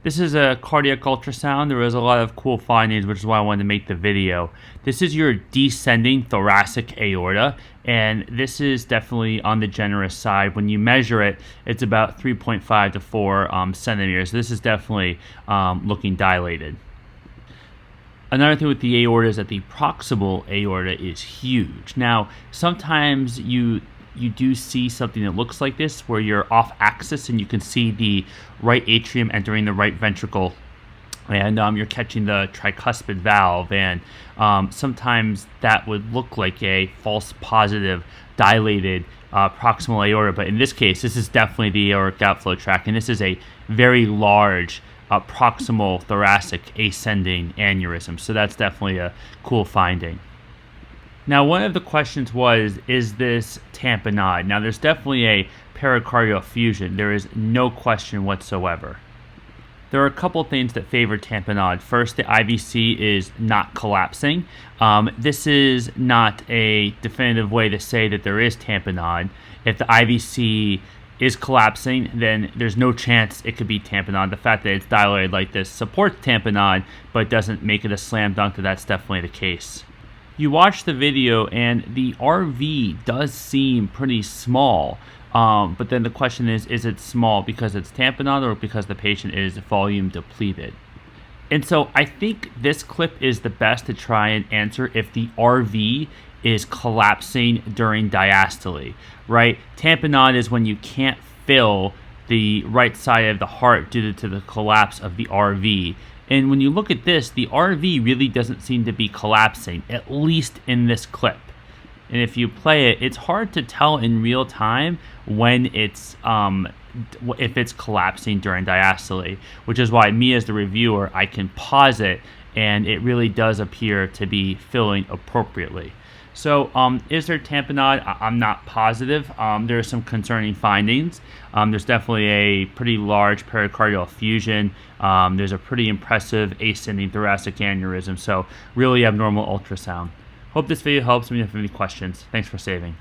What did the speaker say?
This is a cardiac ultrasound. There was a lot of cool findings, which is why I wanted to make the video. This is your descending thoracic aorta, and this is definitely on the generous side. When you measure it, it's about 3.5 to 4 centimeters. This is definitely looking dilated. Another thing with the aorta is that the proximal aorta is huge. Now, sometimes you do see something that looks like this, where you're off axis and you can see the right atrium entering the right ventricle, and you're catching the tricuspid valve, and sometimes that would look like a false positive dilated proximal aorta, but in this case, this is definitely the aortic outflow tract, and this is a very large proximal thoracic ascending aneurysm, so that's definitely a cool finding. Now, one of the questions was, is this tamponade? Now, there's definitely a pericardial effusion. There is no question whatsoever. There are a couple things that favor tamponade. First, the IVC is not collapsing. This is not a definitive way to say that there is tamponade. If the IVC is collapsing, then there's no chance it could be tamponade. The fact that it's dilated like this supports tamponade, but doesn't make it a slam dunk that that's definitely the case. You watch the video and the RV does seem pretty small, but then the question is it small because it's tamponade or because the patient is volume depleted? And so I think this clip is the best to try and answer if the RV is collapsing during diastole, right? Tamponade is when you can't fill the right side of the heart due to the collapse of the RV. And when you look at this, the RV really doesn't seem to be collapsing, at least in this clip. And if you play it, it's hard to tell in real time when it's if it's collapsing during diastole, which is why me as the reviewer, I can pause it, and it really does appear to be filling appropriately. So is there tamponade? I'm not positive. There are some concerning findings. There's definitely a pretty large pericardial effusion. There's a pretty impressive ascending thoracic aneurysm. So really abnormal ultrasound. Hope this video helps. Let me know if you have any questions. Thanks for saving.